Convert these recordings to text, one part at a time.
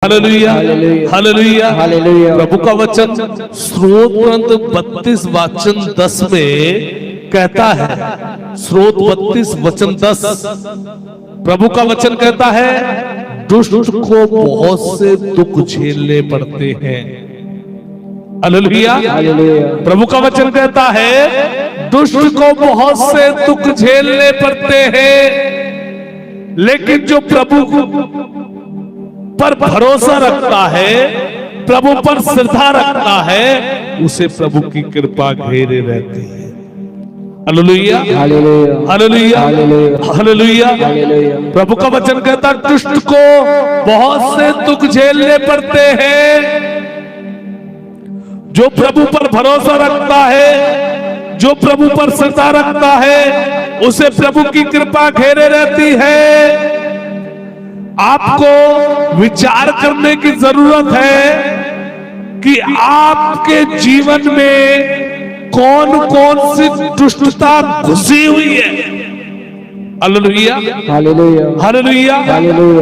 Hallelujah, hallelujah, hallelujah. प्रभु का वचन स्रोत ग्रंथ 32 वचन 10 में कहता है, स्रोत 32 वचन 10, प्रभु का वचन कहता है, दुष्ट को बहुत से दुख झेलने पड़ते हैं। हालेलुया, प्रभु का वचन कहता है, दुष्ट को बहुत से दुख झेलने पड़ते हैं, लेकिन जो प्रभु पर भरोसा रखता है, प्रभु पर श्रद्धा रखता है, उसे प्रभु की कृपा घेरे रहती है। Hallelujah, hallelujah, hallelujah. प्रभु का वचन कहता है, दुष्ट को बहुत से दुख झेलने पड़ते हैं, जो प्रभु पर भरोसा रखता है, जो प्रभु पर श्रद्धा रखता है, उसे प्रभु की कृपा घेरे रहती है। आपको विचार करने की जरूरत है कि आपके जीवन में कौन कौन सी दुष्टता घुसी हुई है। Hallelujah, hallelujah, hallelujah,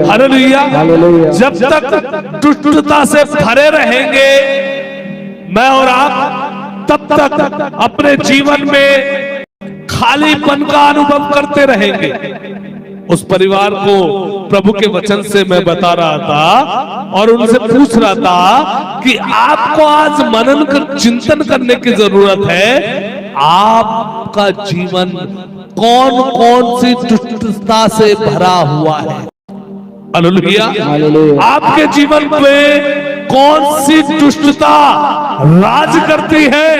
hallelujah. जब तक दुष्टता से भरे रहेंगे मैं और आप, तब तक अपने जीवन में खालीपन का अनुभव करते रहेंगे। उस परिवार को प्रभु के वचन से मैं बता रहा था और उनसे पूछ रहा था कि आपको आज मनन कर चिंतन करने की जरूरत है, आपका जीवन कौन कौन सी दुष्टता से भरा हुआ है। हालेलुया, आपके जीवन में कौन सी दुष्टता राज करती है।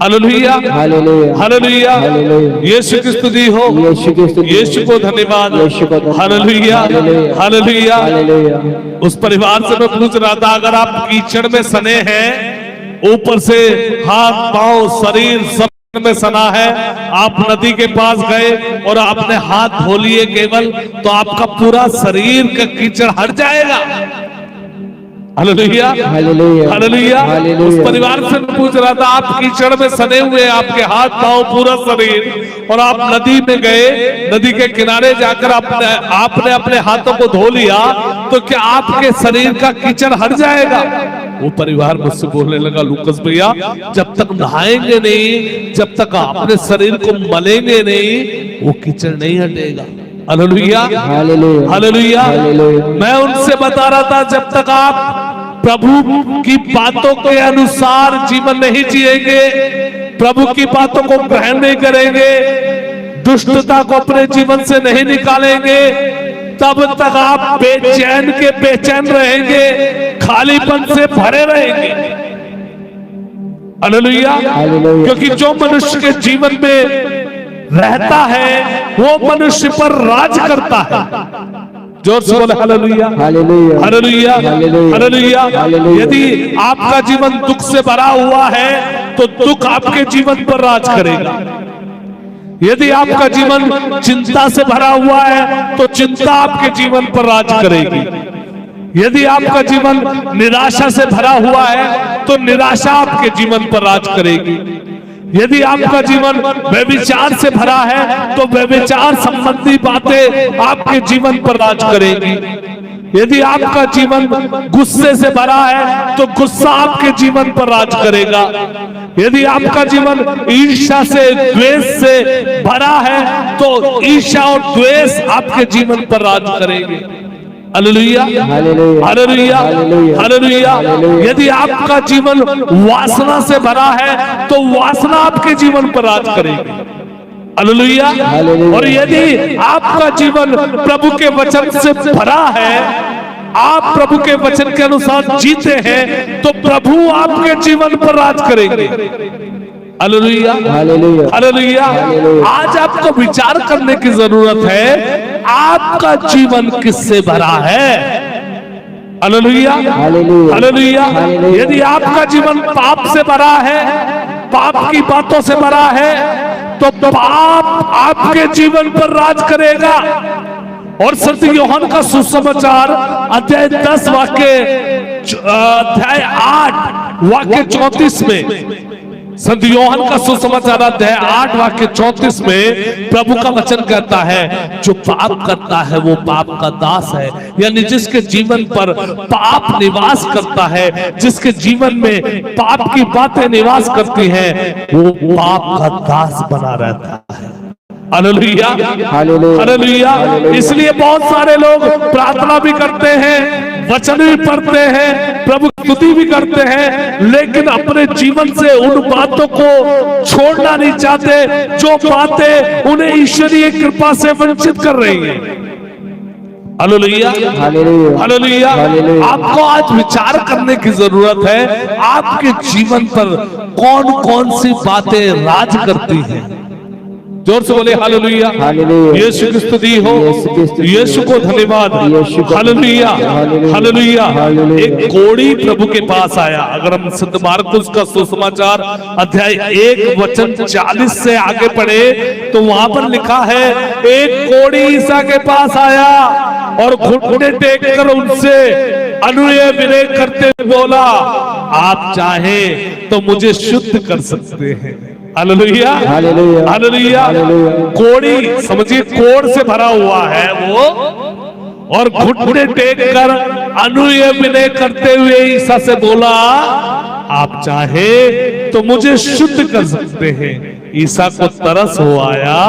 हालेलुया, हालेलुया, यीशु की स्तुति हो, यीशु को धन्यवाद। Hallelujah, hallelujah. उस परिवार से मैं पूछ रहा था, अगर आप कीचड़ में सने हैं, ऊपर से हाथ पांव शरीर सब में सना है, आप नदी के पास गए और आपने हाथ धो लिए केवल, तो आपका पूरा शरीर का कीचड़ हट जाएगा। Hallelujah, hallelujah. उस परिवार से पूछ रहा था, आप कीचड़ में सने हुए, आपके हाथ पांव पूरा शरीर, और आप नदी में गए, नदी के किनारे जाकर आपने अपने हाथों को धो लिया, तो क्या आपके शरीर का कीचड़ हट जाएगा? वो परिवार मुझसे बोलने लगा, लूकस भैया, जब तक नहाएंगे नहीं, जब तक अपने शरीर को मलेंगे नहीं, वो कीचड़ नहीं हटेगा। Hallelujah, hallelujah. मैं उनसे बता रहा था, जब तक आप प्रभु की बातों के अनुसार जीवन नहीं जिएंगे, प्रभु की बातों को ग्रहण नहीं करेंगे, दुष्टता को अपने जीवन से नहीं निकालेंगे, तब तक आप बेचैन के बेचैन रहेंगे, खालीपन से भरे रहेंगे। हालेलुया, क्योंकि जो मनुष्य के जीवन में रहता है वो मनुष्य पर राज करता है। जोर से बोले हालेलुया, हालेलुया, हालेलुया। यदि आपका जीवन दुख से भरा हुआ है तो दुख आपके जीवन पर राज करेगा। यदि आपका जीवन चिंता से भरा हुआ है तो चिंता आपके जीवन पर राज करेगी। यदि आपका जीवन निराशा से भरा हुआ है तो निराशा आपके जीवन पर राज करेगी। यदि आपका जीवन व्यभिचार से भरा है तो व्यभिचार संबंधी बातें आपके जीवन पर राज करेंगी। यदि आपका जीवन गुस्से से भरा है तो गुस्सा आपके जीवन पर राज करेगा। यदि आपका जीवन ईर्ष्या से द्वेष से भरा है तो ईर्ष्या और द्वेष आपके जीवन पर राज करेंगे। Hallelujah, hallelujah, hallelujah. यदि आपका जीवन वासना से भरा है तो वासना आपके जीवन पर राज करेगी। हालेलुया। और यदि आपका जीवन प्रभु के वचन से भरा है, आप प्रभु के वचन के अनुसार जीते हैं, तो प्रभु आपके जीवन पर राज करेंगे। Hallelujah, hallelujah. आज आपको विचार करने की जरूरत है, आपका जीवन किससे भरा है। Hallelujah, hallelujah. यदि आपका जीवन पाप से भरा है, पाप की बातों से भरा है, तो पाप आपके जीवन पर राज करेगा। और संत यूहन्ना का सुसमाचार अध्याय 10 वाक्य अध्याय 8 वाक्य 34 में संत योहन का सुसमाचार अध्याय 8 वाक्य 34 में प्रभु का वचन कहता है, जो पाप करता है वो पाप का दास है। यानी जिसके जीवन पर पाप निवास करता है, जिसके जीवन में पाप की बातें निवास करती हैं, वो पाप का दास बना रहता है। Hallelujah, hallelujah. इसलिए बहुत सारे लोग प्रार्थना भी करते हैं, वचन भी पढ़ते हैं, प्रभु की स्तुति भी करते हैं, लेकिन अपने जीवन से उन बातों को छोड़ना नहीं चाहते जो बातें उन्हें ईश्वरीय कृपा से वंचित कर रही हैं। Hallelujah, hallelujah. आपको आज विचार करने की जरूरत है, आपके जीवन पर कौन कौन सी बातें राज करती हैं। जोर से बोले हालेलुया, यीशु की स्तुति हो, यीशु को धन्यवाद, हालेलुया, हालेलुया। एक कोढ़ी प्रभु के पास आया। अगर हम संत मार्कुस का सुसमाचार अध्याय 1 वचन 40 से आगे पढ़े तो वहां पर लिखा है, एक कोढ़ी ईसा के पास आया और घुटने टेक कर उनसे अनुनय विनय करते बोला, आप चाहे तो मुझे शुद्ध कर सकते हैं। Hallelujah, hallelujah. कोड़ी समझिए, कोड़ से भरा हुआ है वो, और घुटने टेक कर अनुनय विनय करते हुए ईसा से बोला, आप चाहे तो मुझे शुद्ध कर सकते हैं। ईसा को तरस हो आया,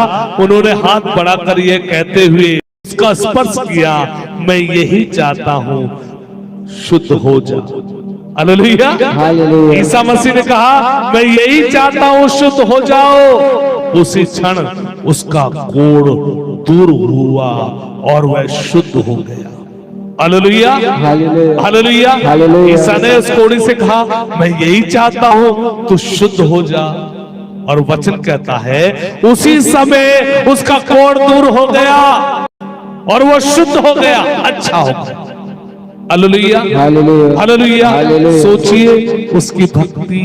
उन्होंने हाथ बढ़ाकर ये कहते हुए उसका स्पर्श किया, मैं यही चाहता हूं, शुद्ध हो जा। हालेलुया, ईसा मसीह ने कहा, मैं यही चाहता हूं, शुद्ध हो जाओ। उसी क्षण उसका कोढ़ दूर हुआ और वह शुद्ध हो गया। Hallelujah, hallelujah. ईसा ने उस कोढ़ी से कहा, मैं यही चाहता हूं, तू शुद्ध हो जा। और वचन कहता है, उसी समय उसका कोढ़ दूर हो गया और वो शुद्ध हो गया, अच्छा हो गया। Hallelujah, hallelujah. सोचिए उसकी भक्ति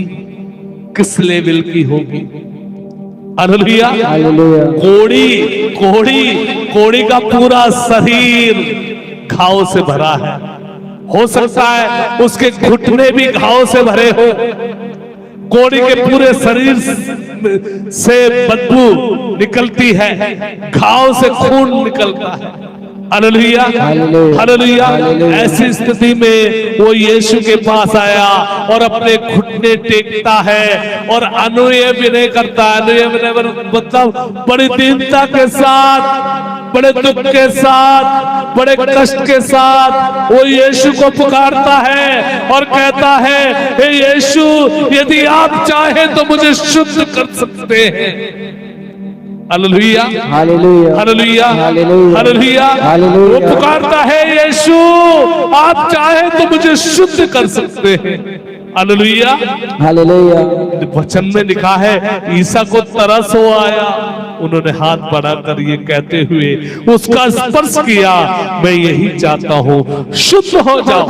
किस लेवल की होगी। हालेलुया, कोढ़ी कोढ़ी कोढ़ी का पूरा शरीर घाव से भरा है। हो सकता है उसके घुटने भी घाव से भरे हो। कोढ़ी के पूरे शरीर से बदबू निकलती है, घाव से खून निकलता है। Hallelujah, hallelujah. ऐसी स्थिति में वो यीशु के पास आया और अपने घुटने टेकता है और अनुनय विनय करता है। अनुनय विनय मतलब बड़ी दीनता के साथ, बड़े दुख के साथ, बड़े कष्ट के साथ वो यीशु को पुकारता है और कहता है, हे यीशु, यदि आप चाहें तो मुझे शुद्ध कर सकते हैं। Hallelujah, hallelujah, hallelujah, hallelujah. वो पुकारता है, यीशु आप चाहे तो मुझे शुद्ध कर सकते हैं। Hallelujah, hallelujah. वचन में लिखा है, ईसा को तरस हो आया, उन्होंने हाथ बढ़ाकर ये कहते हुए उसका स्पर्श किया, मैं यही चाहता हूं, शुद्ध हो जाओ।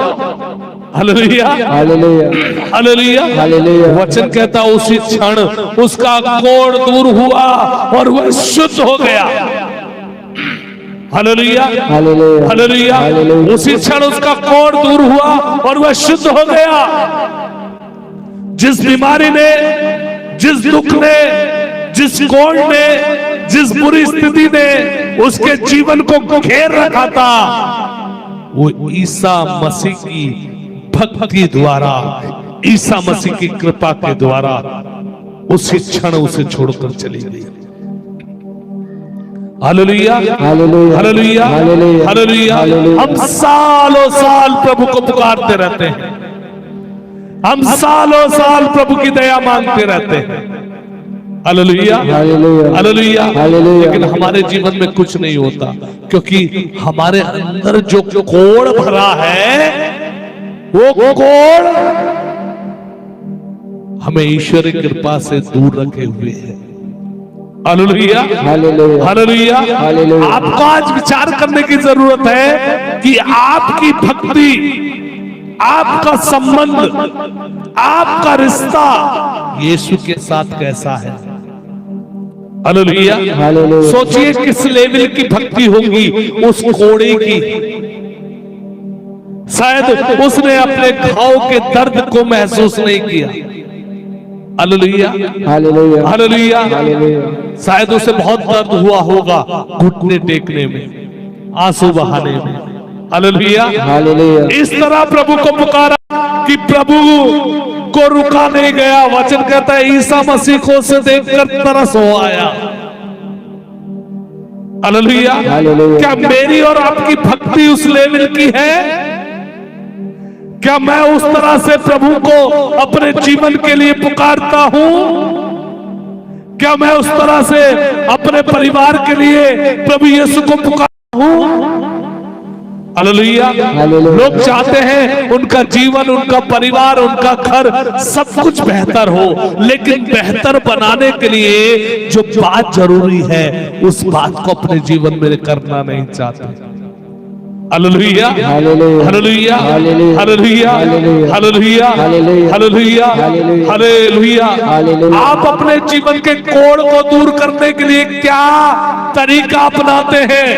Hallelujah, hallelujah, hallelujah, hallelujah. वचन कहता, उसी क्षण उसका कोढ़ दूर हुआ और वह शुद्ध हो गया। Hallelujah, hallelujah, hallelujah. उसी क्षण उसका कोढ़ दूर हुआ और वह शुद्ध हो गया। जिस बीमारी ने, जिस दुख ने, जिस कोढ़ ने, जिस बुरी स्थिति ने उसके जीवन को घेर रखा था, वो ईसा मसीह की भक्ति द्वारा, ईसा मसीह की कृपा के द्वारा उसी क्षण उसे छोड़कर चली गई। Hallelujah, hallelujah, hallelujah, hallelujah. हम सालों साल प्रभु को पुकारते रहते हैं, हम सालों साल प्रभु की दया मांगते रहते हैं। Hallelujah, hallelujah, hallelujah. लेकिन हमारे जीवन में कुछ नहीं होता, क्योंकि हमारे अंदर जो कोढ़ भरा है, वो कोढ़ हमें ईश्वर की कृपा से दूर रखे हुए है। Hallelujah, hallelujah, hallelujah, hallelujah. आपको आज विचार करने की जरूरत है कि आपकी भक्ति, आपका संबंध, आपका रिश्ता यीशु के साथ कैसा है। Hallelujah, hallelujah. सोचिए किस लेवल की भक्ति होगी उस कोढ़ी की। शायद उसने अपने घाव के दर्द को महसूस नहीं किया, हालेलुया हालेलुया हालेलुया। शायद उसे बहुत दर्द हुआ होगा घुटने टेकने में, आंसू बहाने में। Hallelujah hallelujah. इस तरह प्रभु को पुकारा कि प्रभु को रुका नहीं गया। वचन कहता है ईसा मसीह को से देखकर तरस हो आया। हालेलुया। क्या मेरी और आपकी भक्ति उस लेवल की है? क्या मैं उस तरह से प्रभु को अपने जीवन के लिए पुकारता हूं? क्या मैं उस तरह से अपने परिवार के लिए प्रभु यीशु को पुकारता हूं? हालेलुया। लोग चाहते हैं उनका जीवन, उनका परिवार, उनका घर सब कुछ बेहतर हो, लेकिन बेहतर बनाने के लिए जो बात जरूरी है उस बात को अपने जीवन में करना नहीं चाहते। Hallelujah hallelujah hallelujah hallelujah hallelujah hallelujah. आप अपने जीवन के कोड़ को दूर करने के लिए क्या तरीका अपनाते हैं?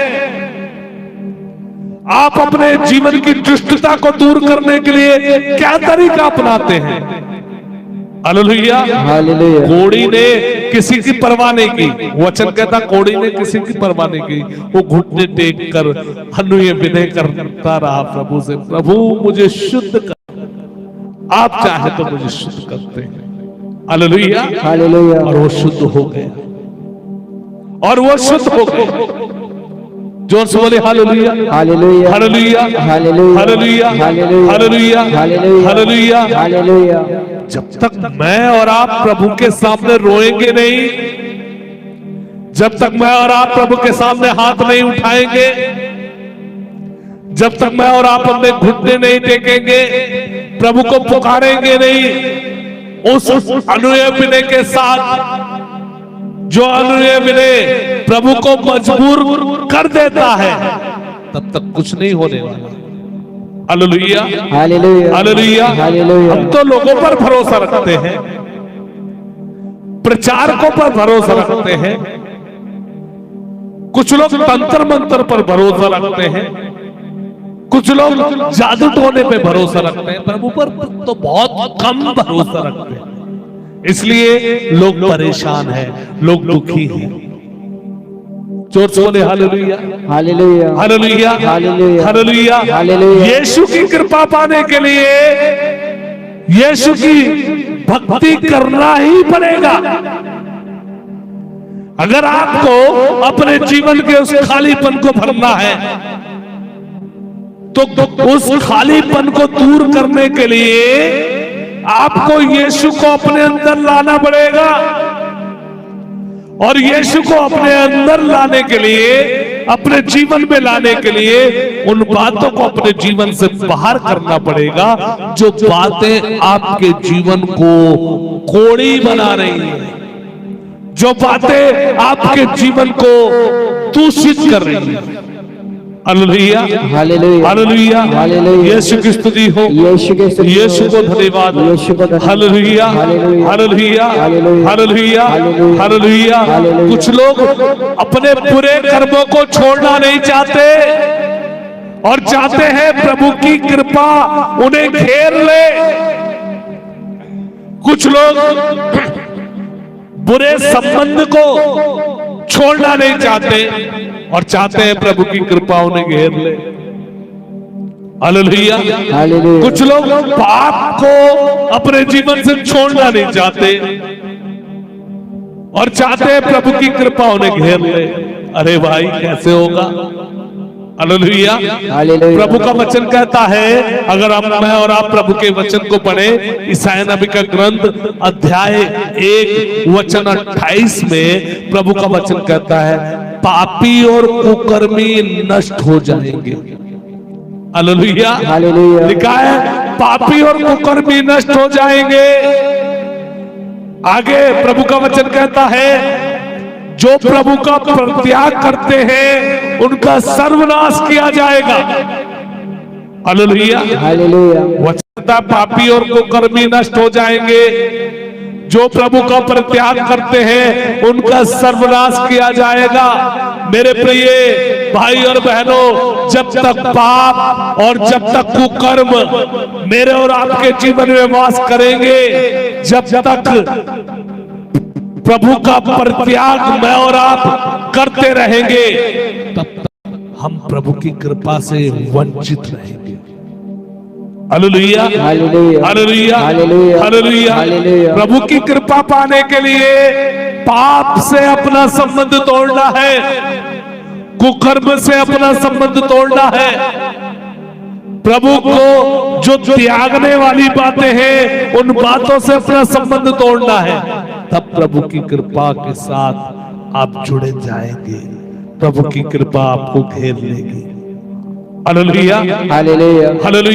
आप अपने जीवन की दुष्टता को दूर करने के लिए क्या तरीका अपनाते हैं? Hallelujah hallelujah. कोड़ी ने किसी की परवाह नहीं की। वचन कहता कोड़ी ने किसी की परवाह नहीं की। वो घुटने टेक कर हनुये विनय करता रहा प्रभु से, प्रभु मुझे शुद्ध कर, आप चाहे तो मुझे शुद्ध करते हैं। Hallelujah hallelujah. और वो शुद्ध हो गया, और वो शुद्ध हो गया। जोर से बोले hallelujah hallelujah hallelujah hallelujah hallelujah hallelujah hallelujah. जब तक मैं और आप प्रभु के सामने रोएंगे नहीं, जब तक मैं और आप प्रभु के सामने हाथ नहीं उठाएंगे, जब तक मैं और आप अपने घुटने नहीं टेकेंगे, प्रभु को पुकारेंगे नहीं उस अनुनय विनय के साथ जो अनुनय विनय प्रभु को मजबूर कर देता है, तब तक कुछ नहीं होने वाला। Hallelujah hallelujah hallelujah hallelujah. हम तो लोगों पर भरोसा रखते हैं, प्रचारकों पर भरोसा रखते हैं, कुछ लोग तंत्र मंत्र पर भरोसा रखते हैं, कुछ लोग जादू टोने पे भरोसा रखते हैं, प्रभु पर तो बहुत कम भरोसा रखते हैं। इसलिए लोग परेशान हैं, लोग दुखी हैं। जोर से बोले hallelujah hallelujah hallelujah hallelujah hallelujah. यीशु की कृपा पाने के लिए यीशु की भक्ति करना ही पड़ेगा। अगर आपको अपने जीवन के उस खालीपन को भरना है, तो उस खालीपन को दूर करने के लिए आपको यीशु को अपने अंदर लाना पड़ेगा। और यीशु को अपने अंदर लाने के लिए, अपने जीवन में लाने के लिए उन बातों को अपने जीवन से बाहर करना पड़ेगा जो बातें आपके जीवन को कोड़ी बना रही हैं, जो बातें आपके जीवन को दूषित कर रही हैं। Hallelujah hallelujah hallelujah hallelujah. यीशु की स्तुति हो, यीशु को धन्यवाद। Hallelujah hallelujah hallelujah hallelujah. कुछ लोग अपने बुरे कर्मों को छोड़ना नहीं चाहते और चाहते हैं प्रभु की कृपा उन्हें घेर ले। कुछ लोग बुरे संबंध को छोड़ना नहीं चाहते और चाहते हैं प्रभु की कृपा उन्हें घेर ले। Hallelujah hallelujah. कुछ लोग पाप को अपने जीवन से छोड़ना नहीं चाहते और चाहते हैं प्रभु की कृपा उन्हें घेर ले। अरे भाई कैसे होगा? Hallelujah hallelujah. प्रभु का वचन कहता है, अगर मैं और आप प्रभु के वचन को पढ़े, ईसाया नबी का ग्रंथ अध्याय 1 वचन 28 में प्रभु का वचन कहता है, पापी और कुकर्मी नष्ट हो जाएंगे। Hallelujah hallelujah. लिखा है पापी और कुकर्मी नष्ट हो जाएंगे। आगे प्रभु का वचन कहता है, जो प्रभु का परित्याग करते हैं उनका सर्वनाश किया जाएगा। Hallelujah hallelujah. वचन पापी और कुकर्मी नष्ट हो जाएंगे, जो प्रभु का परित्याग करते हैं उनका सर्वनाश किया जाएगा। मेरे प्रिय भाई और बहनों, जब तक पाप और जब तक कुकर्म मेरे और आपके जीवन में वास करेंगे, जब तक प्रभु का परित्याग मैं और आप करते रहेंगे, तब तक हम प्रभु की कृपा से वंचित रहेंगे। Hallelujah, hallelujah, hallelujah. प्रभु की कृपा पाने के लिए पाप से अपना संबंध तोड़ना है, कुकर्म से अपना संबंध तोड़ना है। प्रभु को जो त्यागने वाली बातें हैं उन बातों से अपना संबंध तोड़ना है, तब प्रभु की कृपा के साथ आप जुड़े जाएंगे। प्रभु की कृपा आपको घेर लेगी। Hallelujah, hallelujah, hallelujah.